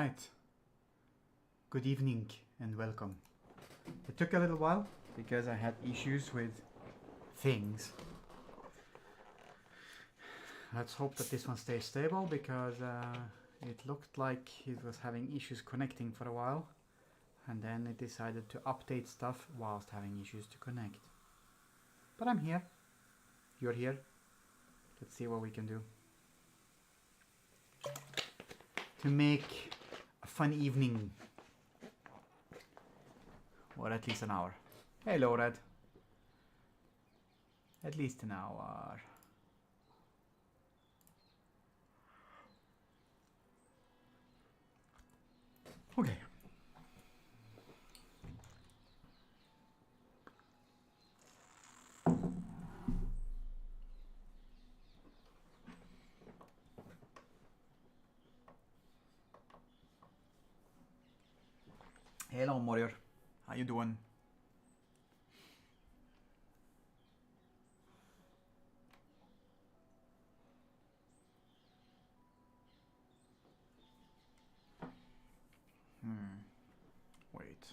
Alright, good evening and welcome. It took a little while because I had issues with things. Let's hope that this one stays stable because it looked like it was having issues connecting for a while, and then it decided to update stuff whilst having issues to connect. But I'm here, you're here, let's see what we can do to make a fun evening, or at least an hour. Hello, Red. At least an hour. Okay. Hello, Warrior. How you doing? Wait.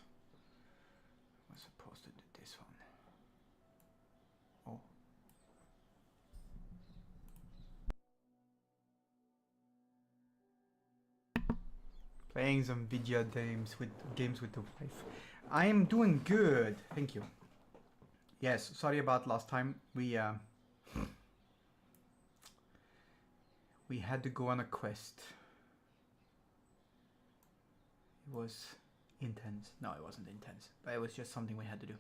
I was supposed to do this one. Oh. Playing some video games with the wife. I am doing good, thank you. Yes, sorry about last time. We had to go on a quest. It was intense. No, it wasn't intense, but it was just something we had to do.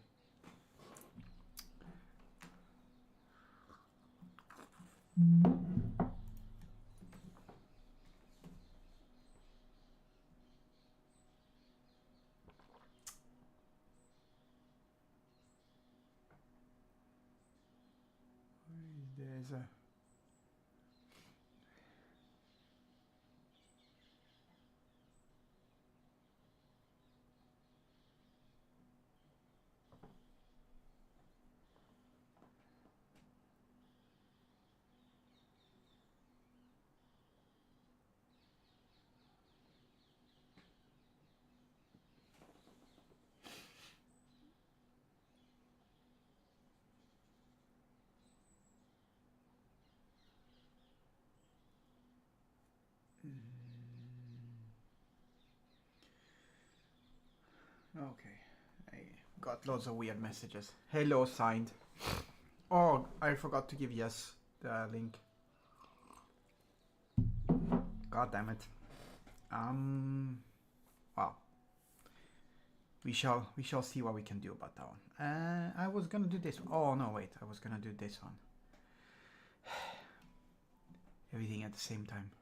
There's a... Okay, I got loads of weird messages. Hello, signed. Oh, I forgot to give Yes the link. God damn it. Wow. We shall see what we can do about that one. I was gonna do this one. Oh no, wait. I was gonna do this one. Everything at the same time.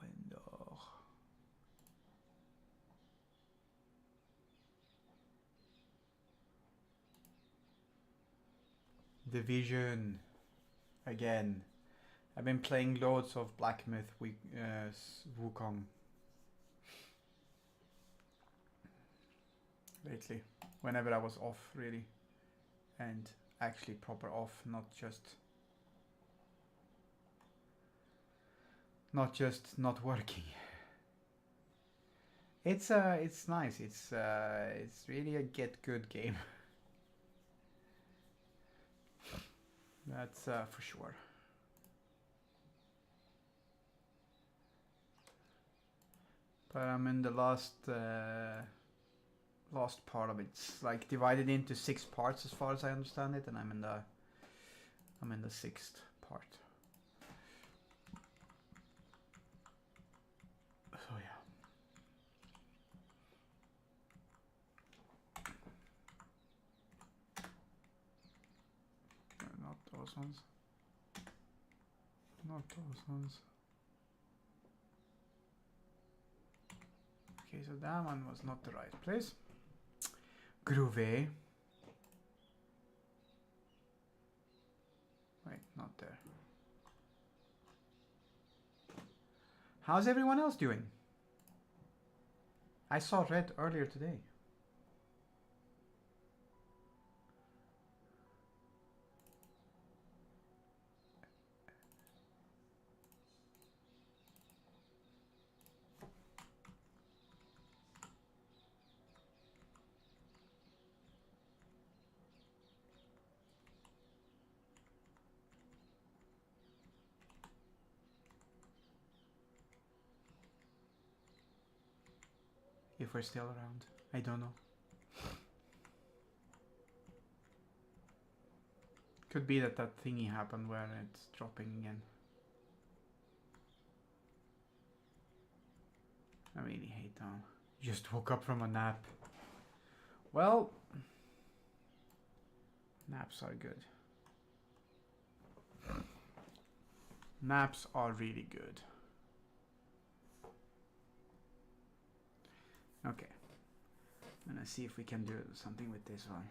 Window. Division. Again. I've been playing loads of Black Myth Wukong lately. Whenever I was off, really. And actually proper off, not just not working. It's nice. It's really a get good game. That's for sure. But I'm in the last part of it. It's like divided into 6 parts as far as I understand it, and I'm in the 6th part. So yeah. Not those ones. Not those ones. Okay, so that one was not the right place. Groovy. Wait, not there. How's everyone else doing? I saw Red earlier today. if we're still around. I don't know. Could be that thingy happened where it's dropping again. I really hate that. Just woke up from a nap. Well, naps are good. Naps are really good. Okay. I'm gonna see if we can do something with this one.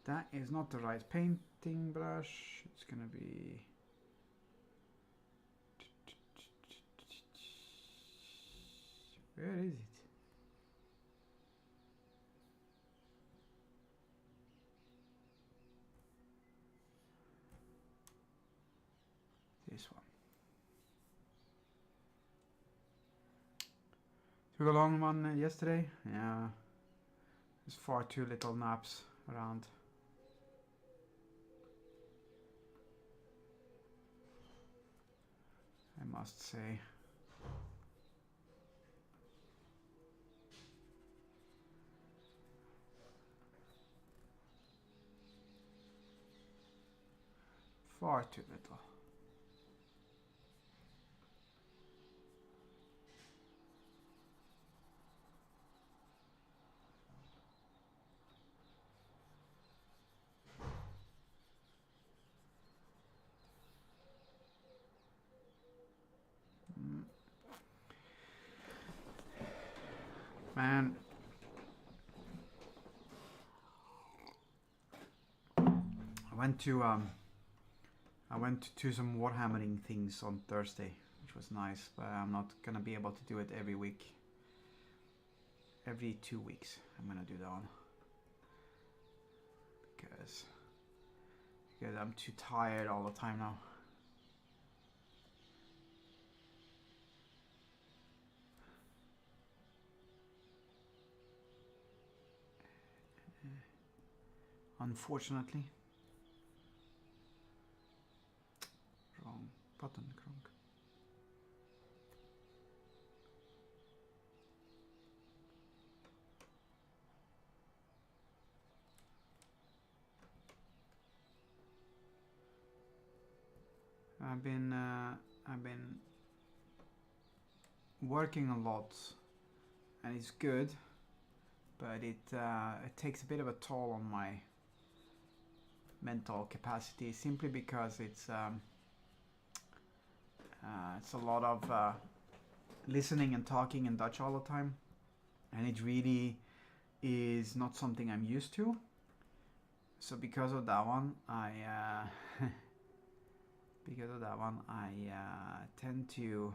That is not the right painting brush. It's gonna be... Where is it? This one. Took a long one yesterday. Yeah. There's far too little naps around. I must say. Far too little. Man. I went to some warhammering things on Thursday, which was nice, but I'm not gonna be able to do it every week. Every 2 weeks I'm gonna do that one. Because I'm too tired all the time now. Unfortunately. Wrong button, Kronk. I've been working a lot, and it's good, but it takes a bit of a toll on my mental capacity, simply because it's a lot of listening and talking in Dutch all the time, and it really is not something I'm used to. So because of that one, I tend to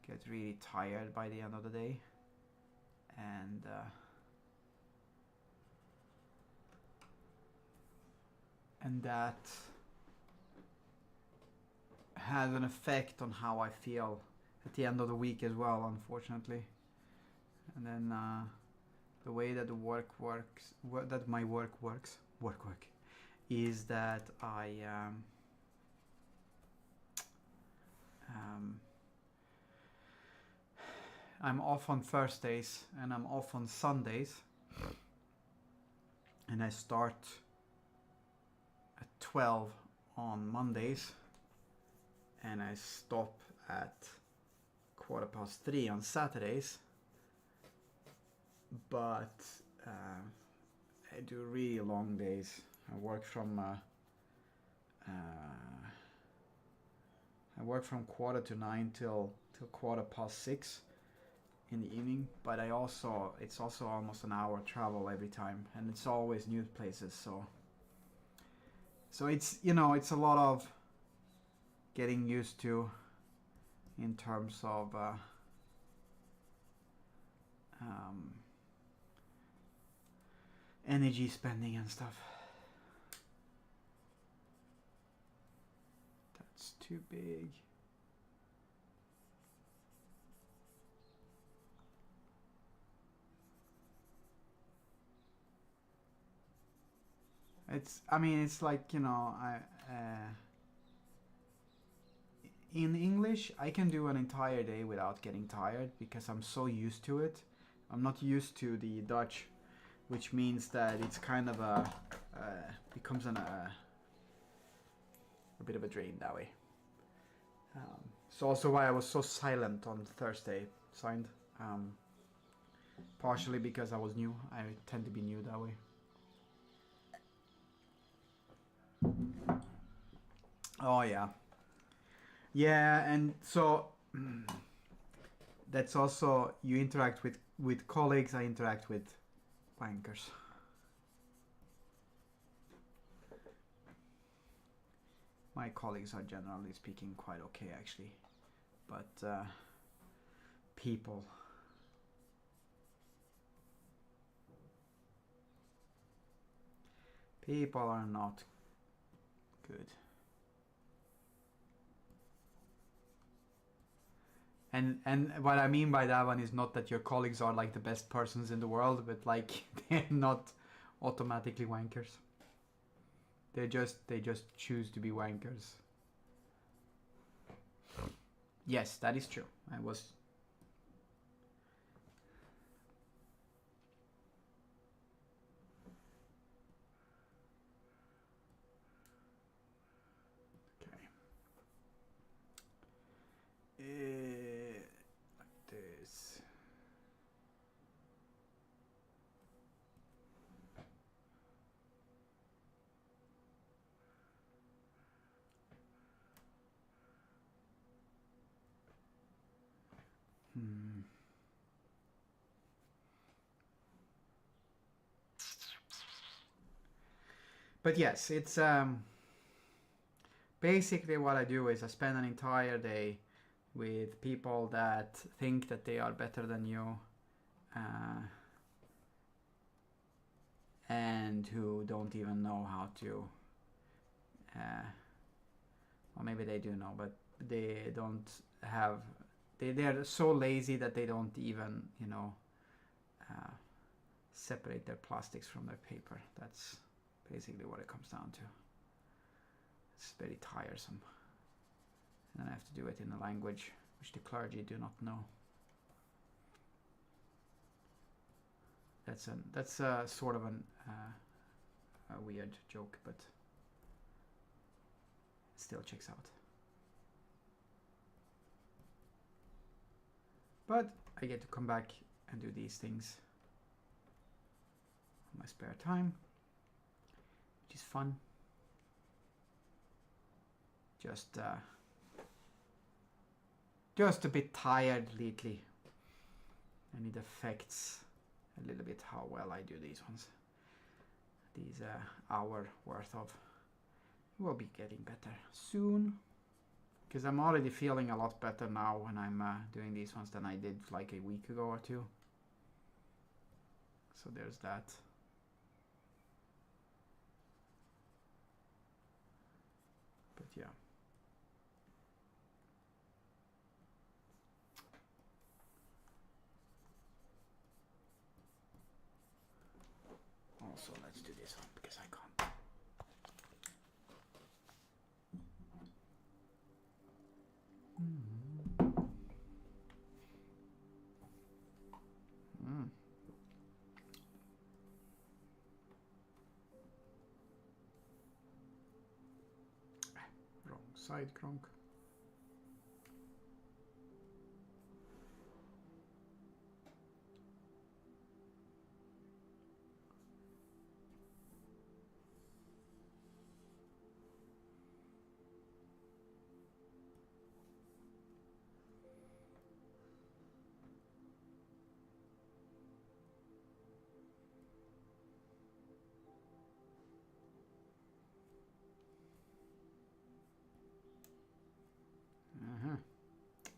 get really tired by the end of the day, and that has an effect on how I feel at the end of the week as well, unfortunately. And then the way that the work works, that my work works, is that I'm off on Thursdays and I'm off on Sundays, and I start at 12 on Mondays, and I stop at 3:15 on Saturdays. But I do really long days. I work from 9:15 till 6:15 in the evening. But it's also almost an hour travel every time, and it's always new places. So it's it's a lot of getting used to in terms of energy spending and stuff. That's too big. I mean, it's like, you know, in English, I can do an entire day without getting tired because I'm so used to it. I'm not used to the Dutch, which means that it's kind of becomes a bit of a drain that way. So also why I was so silent on Thursday, signed. Partially because I was new. I tend to be new that way. Oh yeah. Yeah, and so that's also, you interact with colleagues, I interact with wankers. My colleagues are generally speaking quite okay actually, but people. People are not good. And what I mean by that one is not that your colleagues are like the best persons in the world, but like they're not automatically wankers. They just choose to be wankers. Yes, that is true. I was. Okay. Like this. But yes, it's basically what I do is I spend an entire day with people that think that they are better than you, and who don't even know how to, or maybe they do know, but they don't have, they're so lazy that they don't even, you know, separate their plastics from their paper. That's basically what it comes down to. It's very tiresome. And I have to do it in a language which the clergy do not know. That's a sort of a weird joke, but it still checks out. But I get to come back and do these things in my spare time, which is fun. Just a bit tired lately, and it affects a little bit how well I do these ones. These hour worth of will be getting better soon, because I'm already feeling a lot better now when I'm doing these ones than I did like a week ago or two. So there's that. But yeah. Also, let's do this one because I can't. Wrong side, Kronk.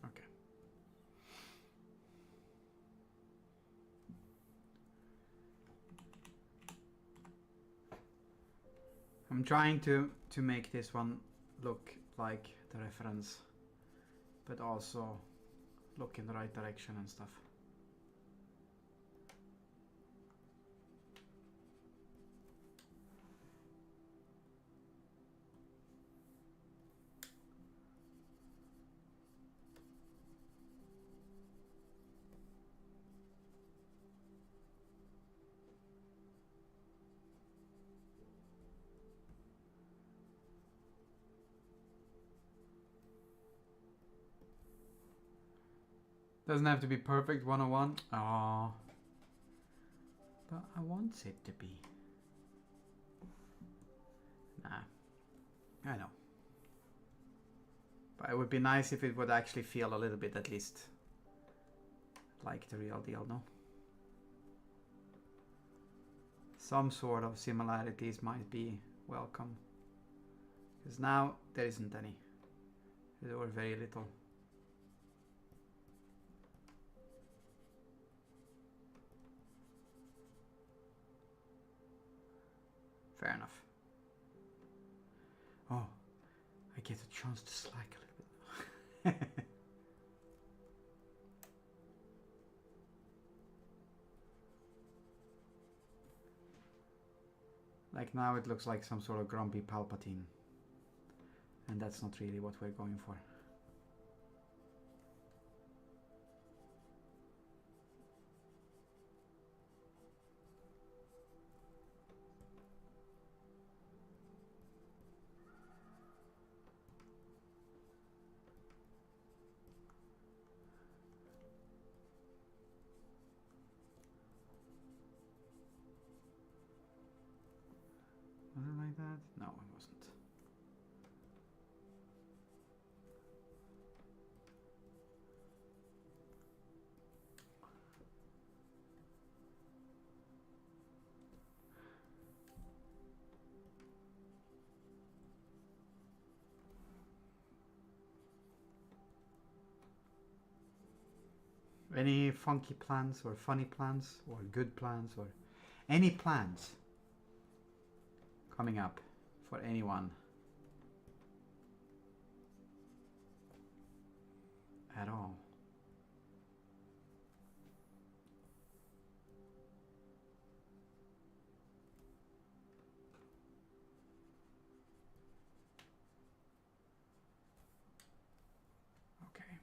Okay. I'm trying to make this one look like the reference, but also look in the right direction and stuff. Doesn't have to be perfect 101. Oh, but I want it to be. Nah, I know. But it would be nice if it would actually feel a little bit at least like the real deal, no? Some sort of similarities might be welcome. Because now there isn't any. There were very little. Fair enough. Oh, I get a chance to slack a little bit. Like now it looks like some sort of grumpy Palpatine. And that's not really what we're going for. Was it like that? No, it wasn't. Any funky plans or funny plans or good plans or any plans coming up for anyone at all? Okay.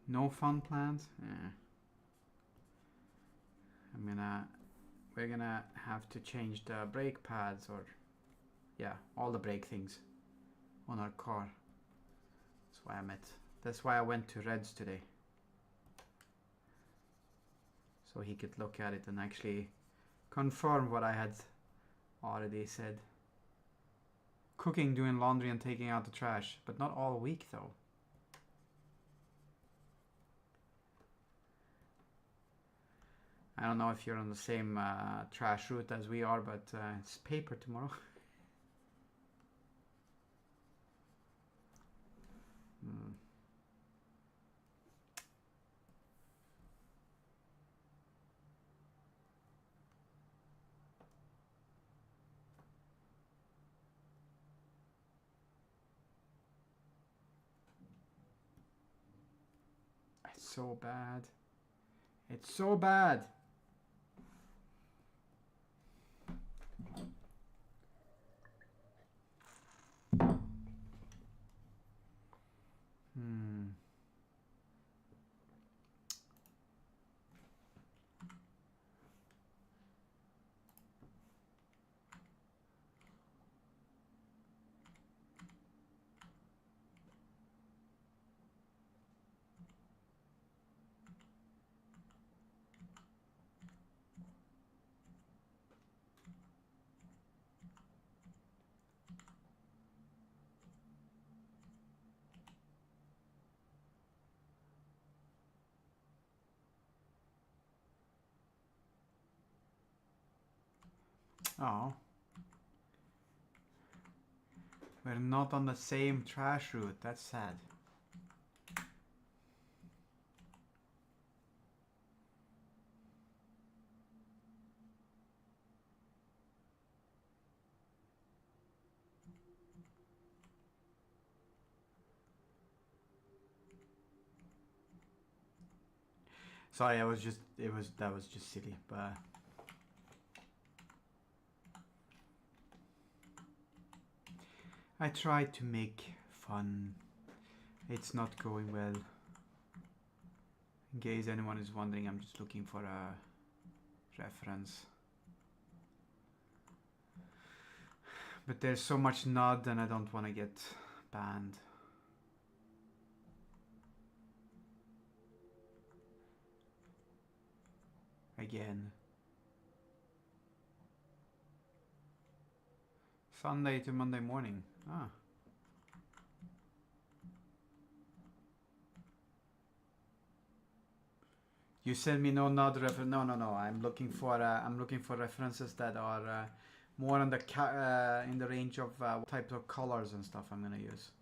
No fun plans? We're gonna have to change the brake pads or, yeah, all the brake things on our car. That's why I went to Red's today. So he could look at it and actually confirm what I had already said. Cooking, doing laundry and taking out the trash, but not all week though. I don't know if you're on the same trash route as we are, but it's paper tomorrow. It's so bad. It's so bad. Oh. We're not on the same trash route. That's sad. Sorry, that was just silly, but I tried to make fun. It's not going well. In case anyone is wondering, I'm just looking for a reference. But there's so much nod and I don't want to get banned. Again. Sunday to Monday morning. Ah. You send me no nod reference. No. I'm looking for references that are more on the in the range of what types of colors and stuff I'm gonna use,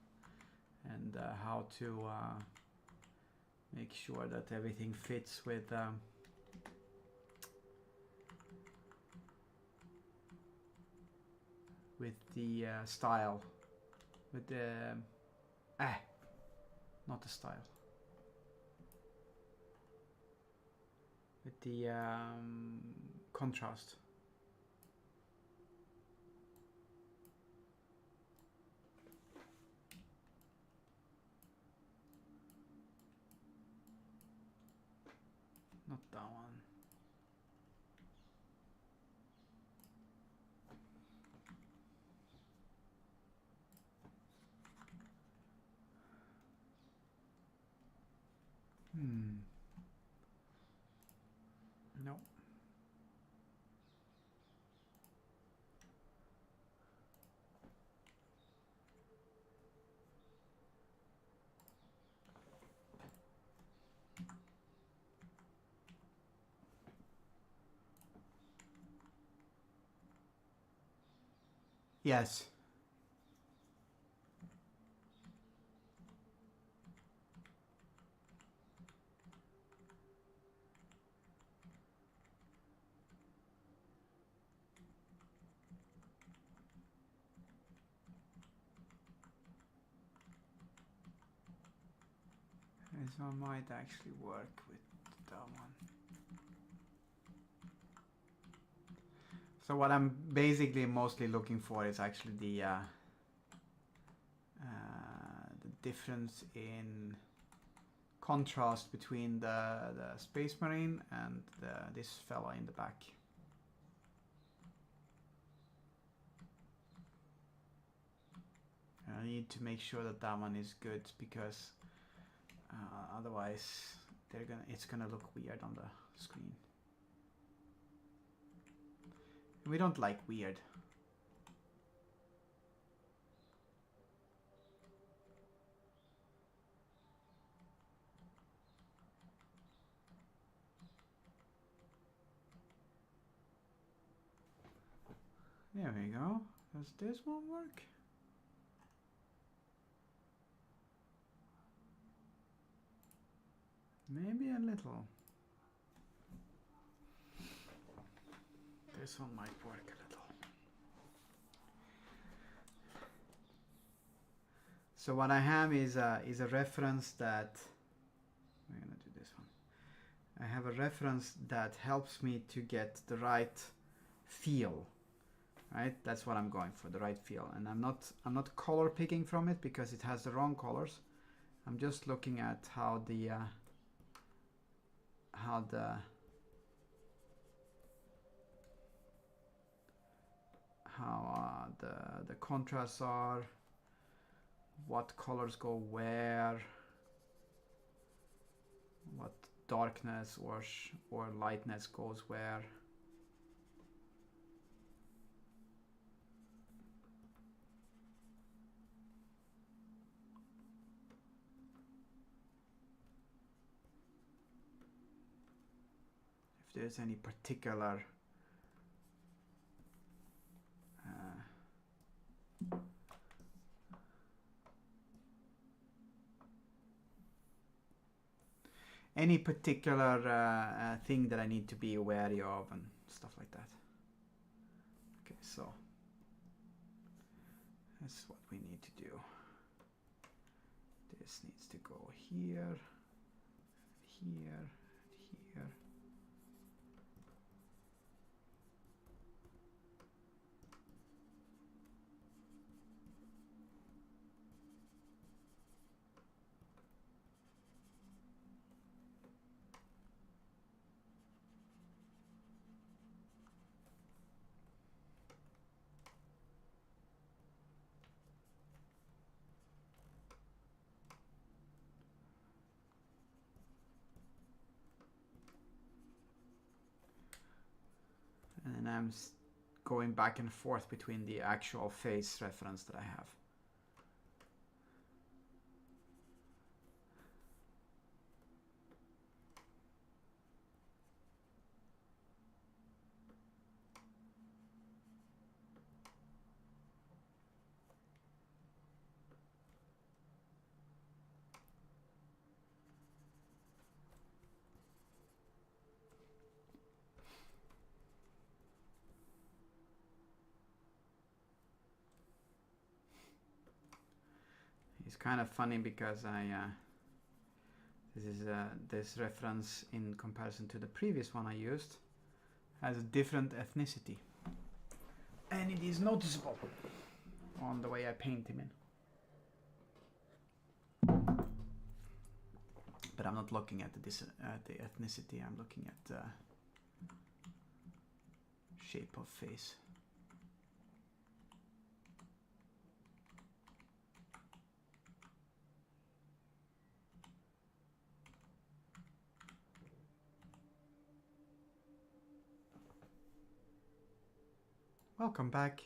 and how to make sure that everything fits with the style, with the not the style, with the contrast. Not that one. No. Yes. This one might actually work with that one. So what I'm basically mostly looking for is actually the difference in contrast between the Space Marine and this fella in the back. I need to make sure that that one is good, because otherwise it's gonna look weird on the screen. We don't like weird. There we go. Does this one work? Maybe a little. This one might work a little. So what I have is a reference that we're gonna do this one. I have a reference that helps me to get the right feel. Right, that's what I'm going for, the right feel. And I'm not color picking from it because it has the wrong colors. I'm just looking at how the contrasts are, what colors go where, what darkness or lightness goes where. If there's any particular thing that I need to be wary of and stuff like that. Okay, so that's what we need to do. This needs to go here, here, here. I'm going back and forth between the actual face reference that I have. It's kind of funny because this reference in comparison to the previous one I used has a different ethnicity, and it is noticeable on the way I paint him in. But I'm not looking at the ethnicity. I'm looking at the shape of face. Welcome back.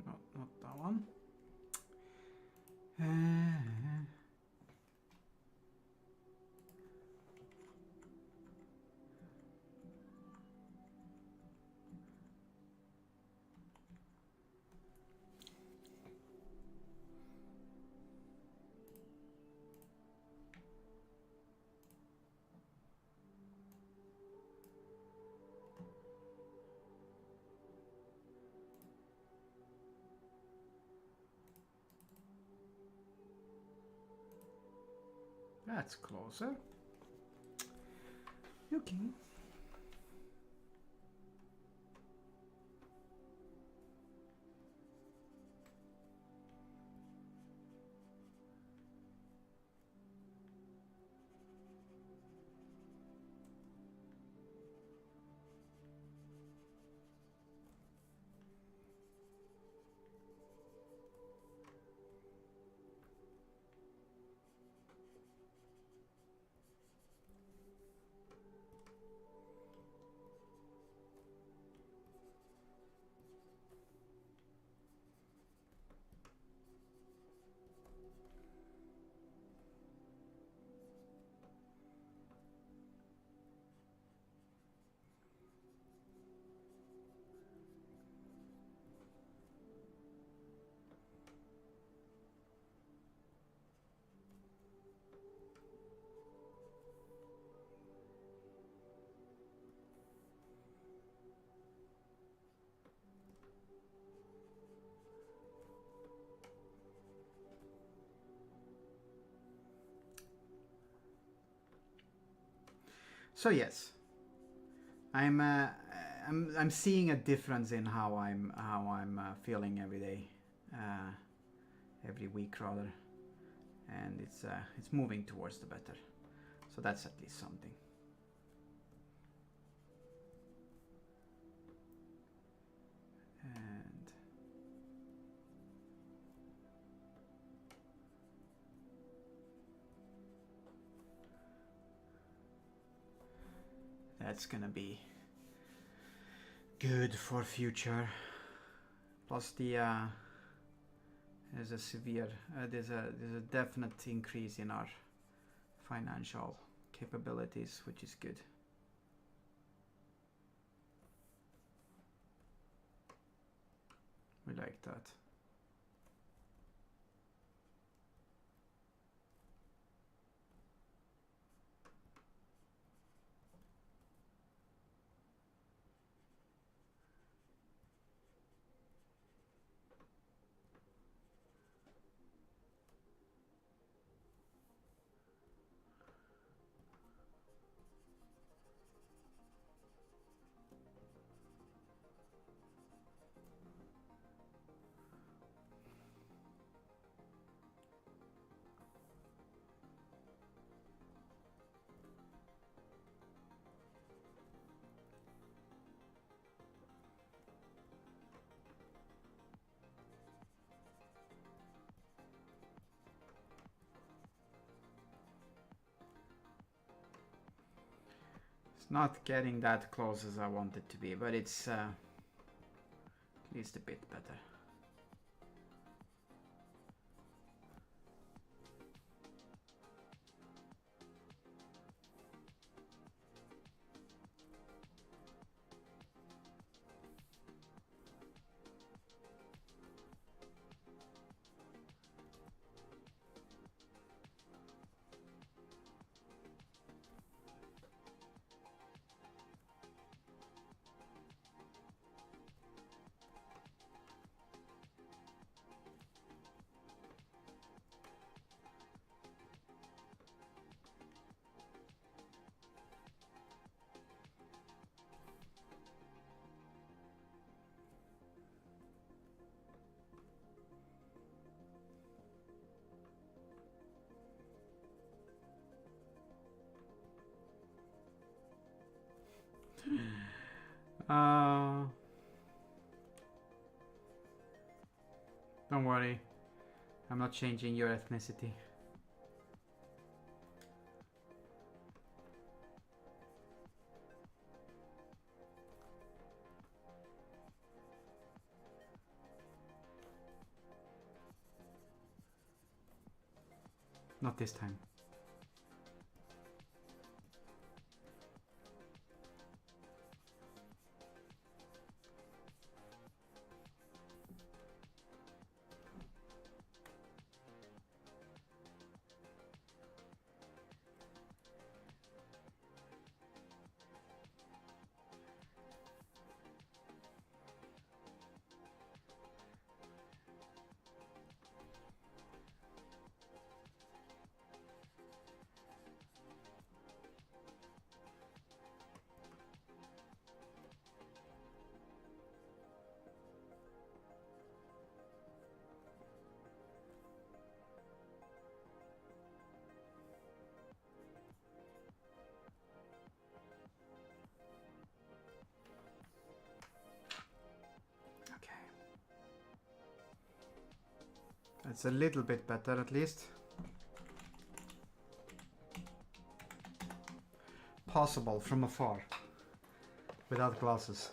Not that one. That's closer. Okay. So yes, I'm seeing a difference in how I'm feeling every day, every week rather, and it's moving towards the better. So that's at least something. And that's gonna be good for future. Plus there's a severe there's a definite increase in our financial capabilities, which is good. We like that. not getting that close as I want it to be, but it's at least a bit better. Don't worry, I'm not changing your ethnicity. Not this time. It's a little bit better at least. Possible from afar, without glasses.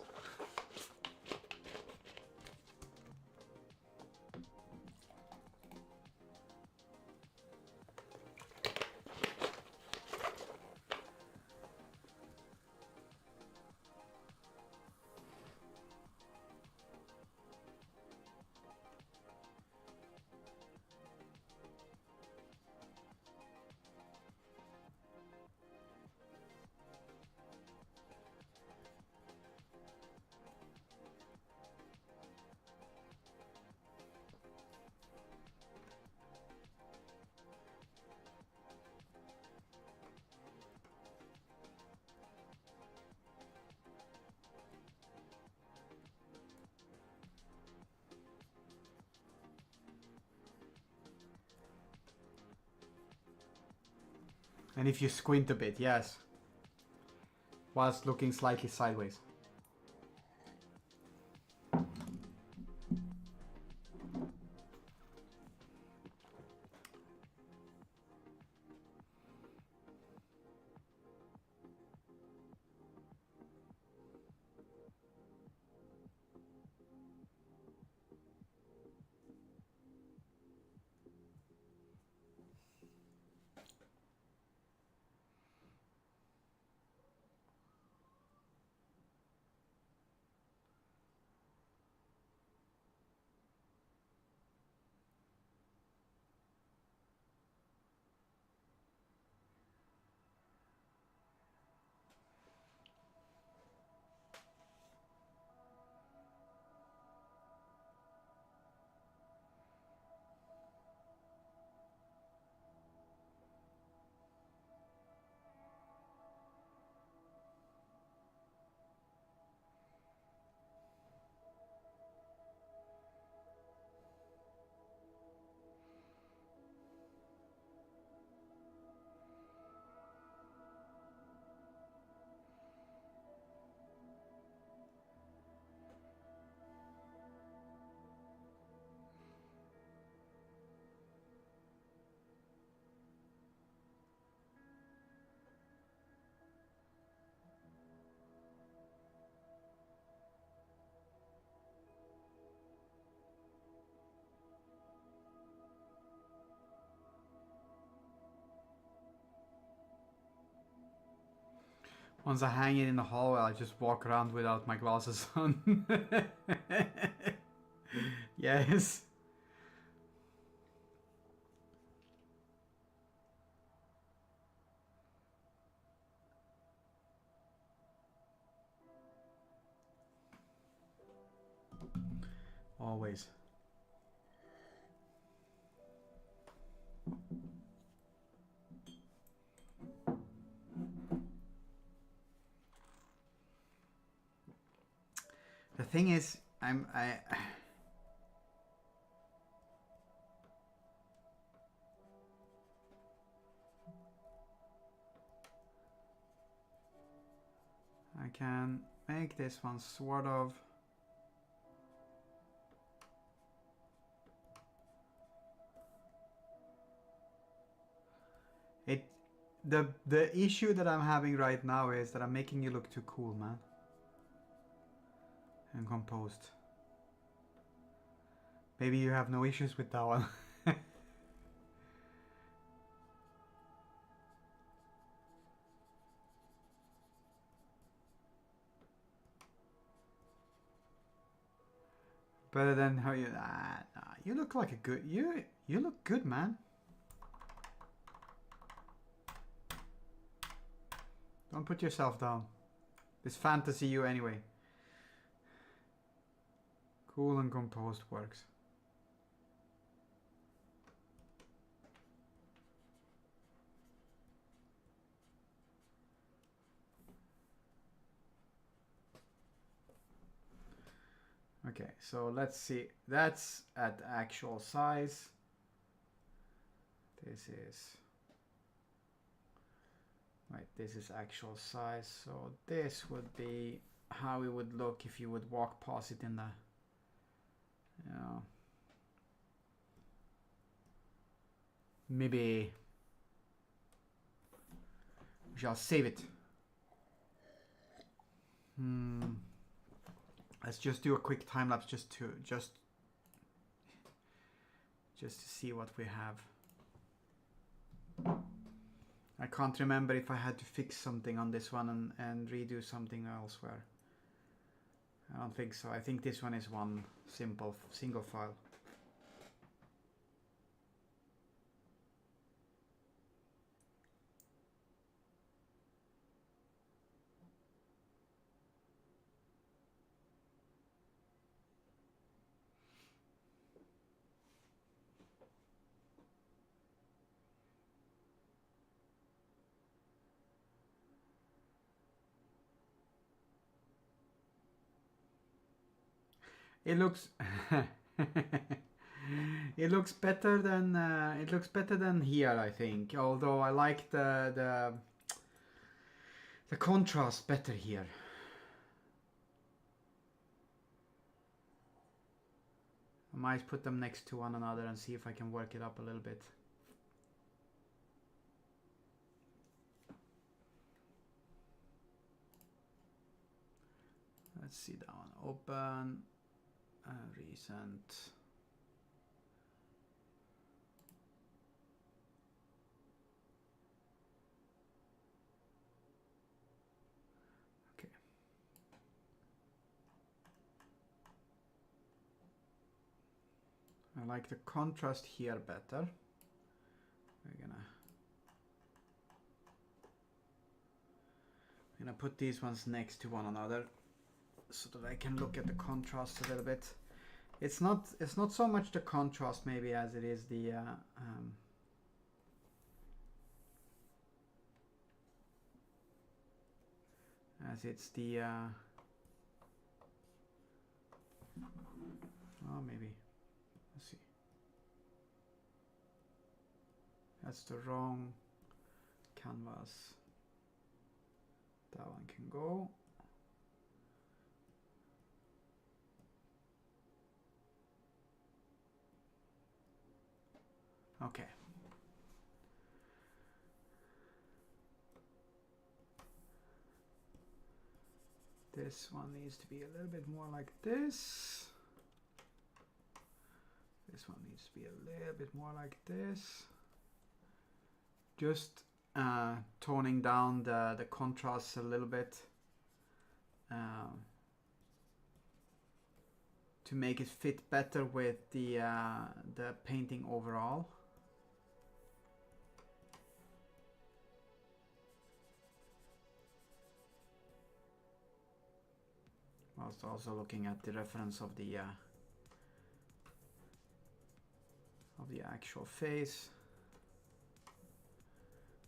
And if you squint a bit, yes, whilst looking slightly sideways. Once I hang it in the hallway, I just walk around without my glasses on. Yes. Always. The thing is, I can make this one sort of the issue that I'm having right now is that I'm making you look too cool, man. And composed. Maybe you have no issues with that one. Better than how you you look like a good you look good, man. Don't put yourself down. This fantasy you anyway. Cool and composed works. Okay, so let's see. That's at actual size. This is... Right, this is actual size. So this would be how it would look if you would walk past it in the... You know... Maybe... We shall save it. Let's just do a quick time lapse just to see what we have. I can't remember if I had to fix something on this one and redo something elsewhere. I don't think so. I think this one is one simple single file. It looks it looks better than here, I think. Although I like the contrast better here. I might put them next to one another and see if I can work it up a little bit. Let's see that one. Open. Recent. Okay. I like the contrast here better. We're gonna put these ones next to one another so that I can look at the contrast a little bit. It's not so much the contrast maybe as it is the as it's the oh, maybe, let's see, that's the wrong canvas. That one can go. Okay. This one needs to be a little bit more like this. This one needs to be a little bit more like this. Just toning down the contrast a little bit to make it fit better with the painting overall. Whilst also looking at the reference of the actual face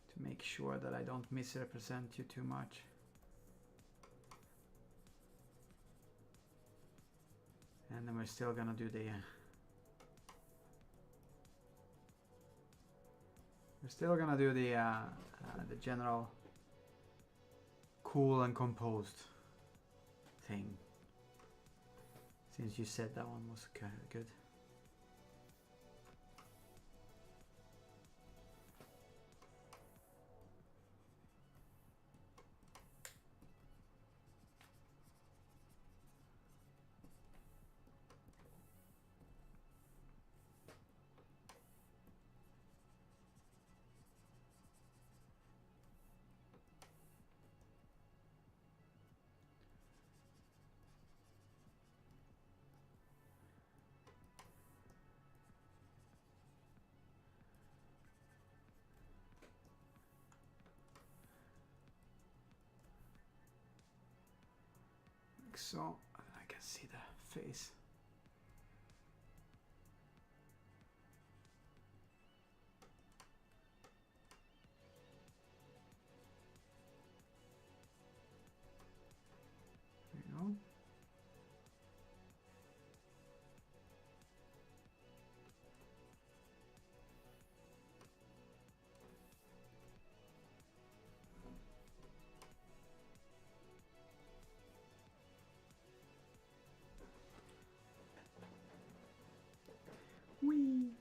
to make sure that I don't misrepresent you too much. And then we're still gonna do the the general cool and composed thing, since you said that one was kind of good. So I can see the face. There you go. Whee!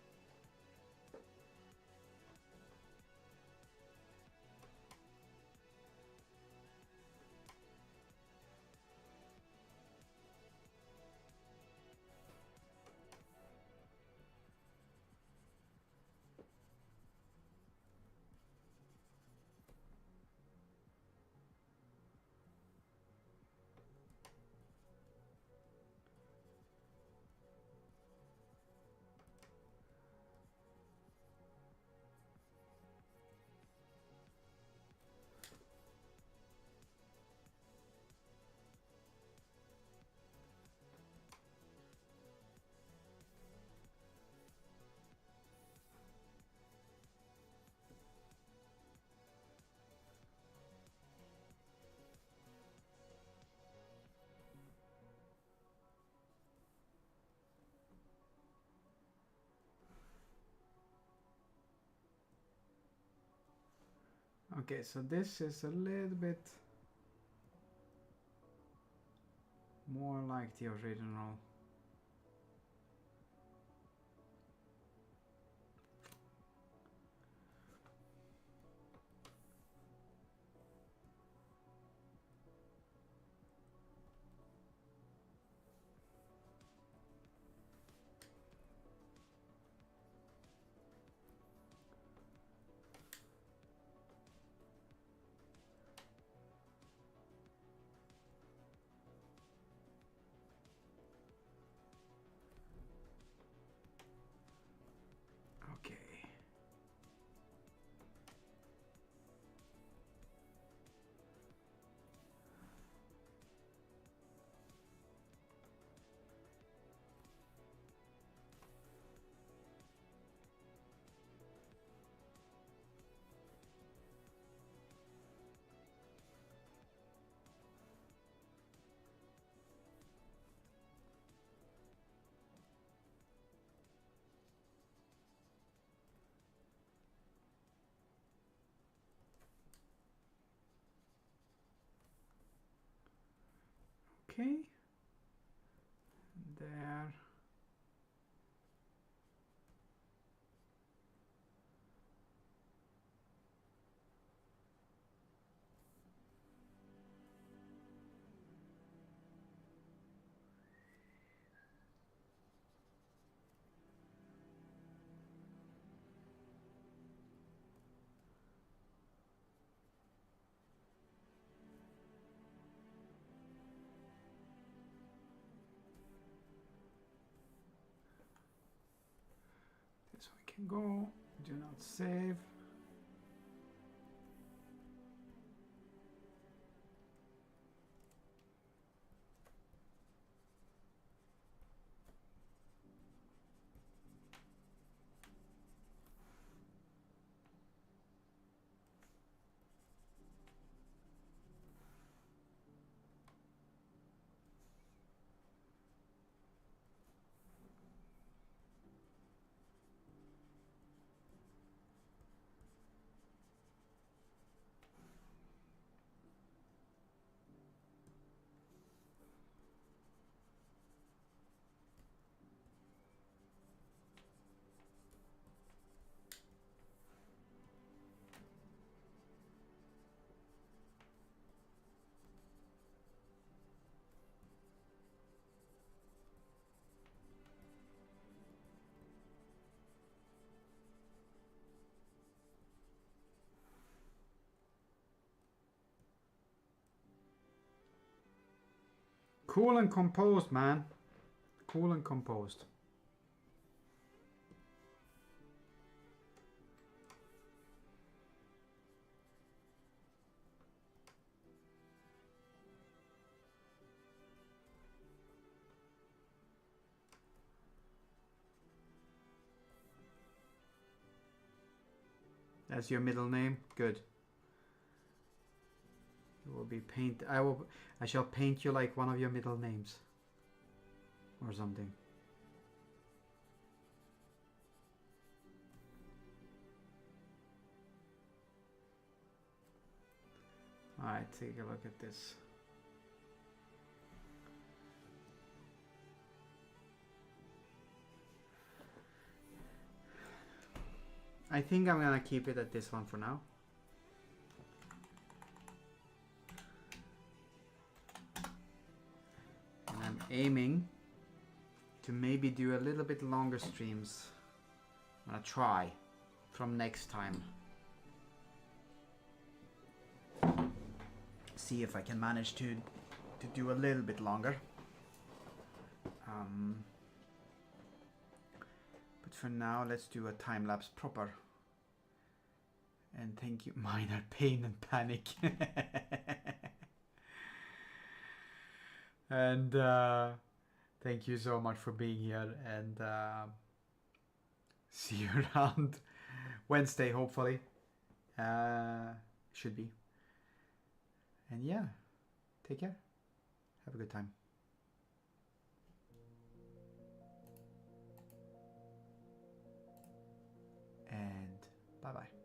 Okay, so this is a little bit more like the original. Okay. Okay. There. go, do not save. Cool and composed, man. Cool and composed. That's your middle name? Good. It will be paint. I shall paint you like one of your middle names. Or something. Alright, take a look at this. I think I'm gonna keep it at this one for now. And I'm aiming to maybe do a little bit longer streams. I'm gonna try from next time. See if I can manage to do a little bit longer. But for now, let's do a time-lapse proper. And thank you, minor pain and panic. And thank you so much for being here, and see you around Wednesday, hopefully. Should be. And yeah, take care. Have a good time. And bye-bye.